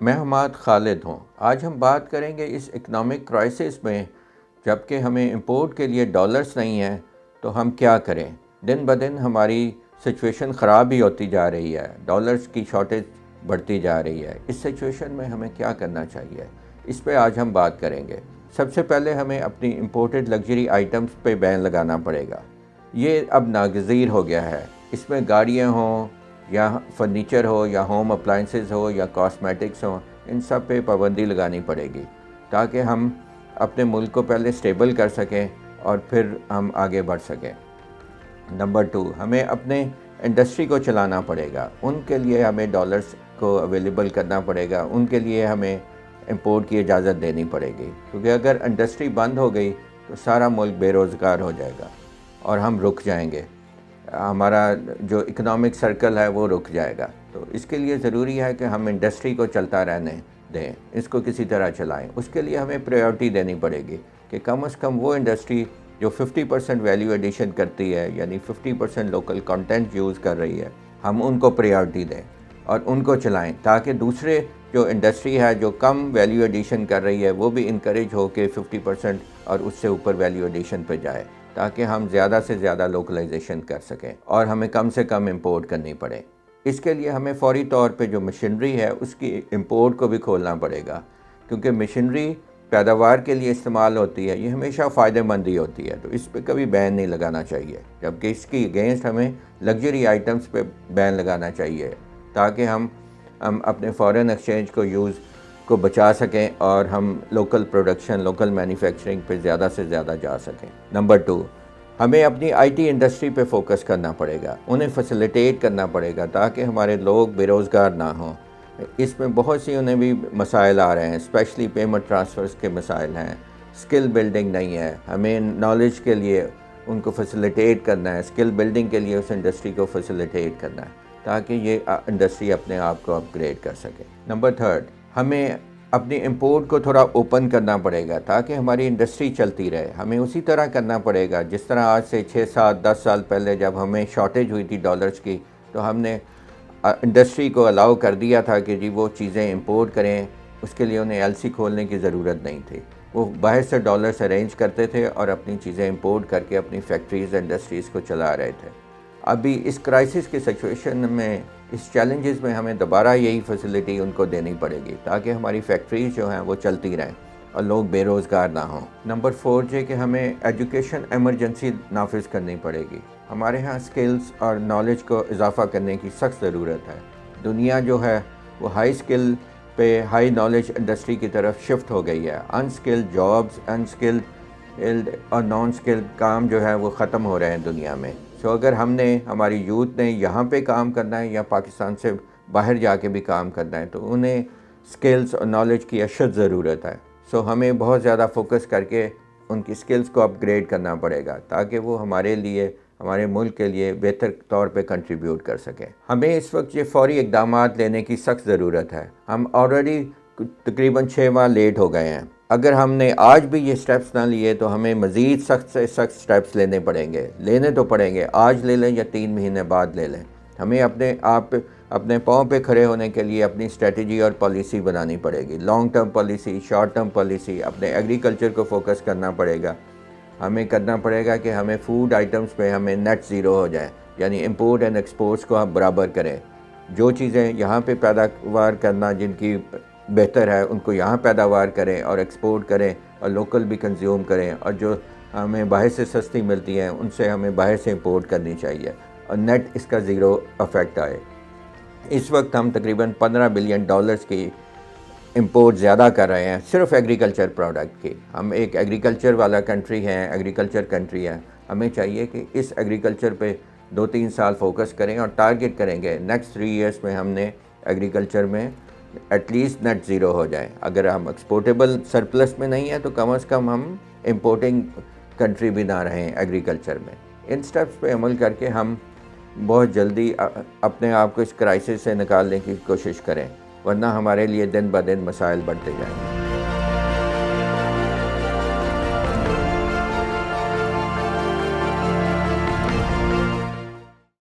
میں حماد خالد ہوں۔ آج ہم بات کریں گے اس اکنامک کرائسس میں جب کہ ہمیں امپورٹ کے لیے ڈالرز نہیں ہیں تو ہم کیا کریں۔ دن بدن ہماری سچویشن خراب ہی ہوتی جا رہی ہے، ڈالرز کی شارٹیج بڑھتی جا رہی ہے۔ اس سچویشن میں ہمیں کیا کرنا چاہیے، اس پہ آج ہم بات کریں گے۔ سب سے پہلے ہمیں اپنی امپورٹڈ لگژری آئٹمز پہ بین لگانا پڑے گا۔ یہ اب ناگزیر ہو گیا ہے۔ اس میں گاڑیاں ہوں یا فرنیچر ہو یا ہوم اپلائنسز ہو یا کاسمیٹکس ہوں، ان سب پہ پابندی لگانی پڑے گی تاکہ ہم اپنے ملک کو پہلے سٹیبل کر سکیں اور پھر ہم آگے بڑھ سکیں۔ نمبر 2، ہمیں اپنے انڈسٹری کو چلانا پڑے گا۔ ان کے لیے ہمیں ڈالرز کو اویلیبل کرنا پڑے گا، ان کے لیے ہمیں امپورٹ کی اجازت دینی پڑے گی، کیونکہ اگر انڈسٹری بند ہو گئی تو سارا ملک بے روزگار ہو جائے گا اور ہم رک جائیں گے، ہمارا جو اکنامک سرکل ہے وہ رک جائے گا۔ تو اس کے لیے ضروری ہے کہ ہم انڈسٹری کو چلتا رہنے دیں، اس کو کسی طرح چلائیں۔ اس کے لیے ہمیں پریورٹی دینی پڑے گی کہ کم از کم وہ انڈسٹری جو 50% ویلیو ایڈیشن کرتی ہے، یعنی 50% لوکل کنٹینٹ یوز کر رہی ہے، ہم ان کو پریورٹی دیں اور ان کو چلائیں، تاکہ دوسرے جو انڈسٹری ہے جو کم ویلیو ایڈیشن کر رہی ہے وہ بھی انکریج ہو کے 50% اور اس سے اوپر ویلیو ایڈیشن پہ جائے، تاکہ ہم زیادہ سے زیادہ لوکلائزیشن کر سکیں اور ہمیں کم سے کم امپورٹ کرنی پڑے۔ اس کے لیے ہمیں فوری طور پہ جو مشینری ہے اس کی امپورٹ کو بھی کھولنا پڑے گا، کیونکہ مشینری پیداوار کے لیے استعمال ہوتی ہے، یہ ہمیشہ فائدہ مند ہی ہوتی ہے، تو اس پہ کبھی بین نہیں لگانا چاہیے، جبکہ اس کی اگینسٹ ہمیں لگژری آئٹمز پہ بین لگانا چاہیے تاکہ ہم اپنے فارن ایکسچینج کو بچا سکیں اور ہم لوکل پروڈکشن، لوکل مینوفیکچرنگ پہ زیادہ سے زیادہ جا سکیں۔ نمبر 2، ہمیں اپنی آئی ٹی انڈسٹری پہ فوکس کرنا پڑے گا، انہیں فیسیلیٹیٹ کرنا پڑے گا تاکہ ہمارے لوگ بے روزگار نہ ہوں۔ اس میں بہت سی انہیں بھی مسائل آ رہے ہیں، اسپیشلی پیمنٹ ٹرانسفرز کے مسائل ہیں، اسکل بلڈنگ نہیں ہے، ہمیں نالج کے لیے ان کو فیسیلیٹیٹ کرنا ہے، اسکل بلڈنگ کے لیے اس انڈسٹری کو فیسیلیٹیٹ کرنا ہے تاکہ یہ انڈسٹری اپنے آپ کو اپ گریڈ کر سکے۔ نمبر 3، ہمیں اپنی امپورٹ کو تھوڑا اوپن کرنا پڑے گا تاکہ ہماری انڈسٹری چلتی رہے۔ ہمیں اسی طرح کرنا پڑے گا جس طرح آج سے 6 7 10 سال پہلے جب ہمیں شارٹیج ہوئی تھی ڈالرز کی تو ہم نے انڈسٹری کو الاؤ کر دیا تھا کہ جی وہ چیزیں امپورٹ کریں، اس کے لیے انہیں ایل سی کھولنے کی ضرورت نہیں تھی، وہ باہر سے ڈالرز ارینج کرتے تھے اور اپنی چیزیں امپورٹ کر کے اپنی فیکٹریز انڈسٹریز کو چلا رہے تھے۔ ابھی اس کرائسس کی سچویشن میں، اس چیلنجز میں ہمیں دوبارہ یہی فیسلٹی ان کو دینی پڑے گی تاکہ ہماری فیکٹریز جو ہیں وہ چلتی رہیں اور لوگ بے روزگار نہ ہوں۔ نمبر 4 یہ کہ ہمیں ایجوکیشن ایمرجنسی نافذ کرنی پڑے گی۔ ہمارے ہاں سکلز اور نالج کو اضافہ کرنے کی سخت ضرورت ہے۔ دنیا جو ہے وہ ہائی سکل پہ ہائی نالج انڈسٹری کی طرف شفٹ ہو گئی ہے۔ انسکلڈ جابز، انسکلڈ اور نان سکلڈ کام جو ہے وہ ختم ہو رہے ہیں دنیا میں۔ اگر ہم نے، ہماری یوتھ نے یہاں پہ کام کرنا ہے یا پاکستان سے باہر جا کے بھی کام کرنا ہے تو انہیں سکلز اور نالج کی اشد ضرورت ہے۔ ہمیں بہت زیادہ فوکس کر کے ان کی سکلز کو اپ گریڈ کرنا پڑے گا تاکہ وہ ہمارے لیے، ہمارے ملک کے لیے بہتر طور پہ کنٹریبیوٹ کر سکیں۔ ہمیں اس وقت یہ فوری اقدامات لینے کی سخت ضرورت ہے۔ ہم آلریڈی تقریباً 6 ماہ لیٹ ہو گئے ہیں۔ اگر ہم نے آج بھی یہ سٹیپس نہ لیے تو ہمیں مزید سخت سے سخت سٹیپس لینے پڑیں گے، لینے تو پڑیں گے، آج لے لیں یا 3 مہینے بعد لے لیں۔ ہمیں اپنے پاؤں پہ کھڑے ہونے کے لیے اپنی اسٹریٹجی اور پالیسی بنانی پڑے گی، long term policy, short term policy. اپنے ایگریکلچر کو فوکس کرنا پڑے گا، ہمیں کرنا پڑے گا کہ ہمیں فوڈ آئٹمس پہ ہمیں نیٹ زیرو ہو جائے، یعنی امپورٹ اینڈ ایکسپورٹس کو ہم برابر کریں۔ جو چیزیں یہاں پہ پیداوار کرنا جن کی بہتر ہے ان کو یہاں پیداوار کریں اور ایکسپورٹ کریں اور لوکل بھی کنزیوم کریں، اور جو ہمیں باہر سے سستی ملتی ہیں ان سے ہمیں باہر سے امپورٹ کرنی چاہیے اور نیٹ اس کا زیرو افیکٹ آئے۔ اس وقت ہم تقریباً $15 بلین کی امپورٹ زیادہ کر رہے ہیں صرف ایگریکلچر پروڈکٹ کی۔ ہم ایک ایگریکلچر والا کنٹری ہیں، ایگریکلچر کنٹری ہے، ہمیں چاہیے کہ اس ایگریکلچر پہ 2-3 سال فوکس کریں اور ٹارگٹ کریں گے نیکسٹ 3 ایئرس میں ہم نے ایگریکلچر میں ایٹ لیسٹ نیٹ زیرو ہو جائے۔ اگر ہم ایکسپورٹیبل سرپلس میں نہیں ہیں تو کم از کم ہم امپورٹنگ کنٹری بھی نہ رہیں ایگریکلچر میں۔ ان سٹیپس پہ عمل کر کے ہم بہت جلدی اپنے آپ کو اس کرائسس سے نکالنے کی کوشش کریں، ورنہ ہمارے لیے دن بدن مسائل بڑھتے جائیں گے۔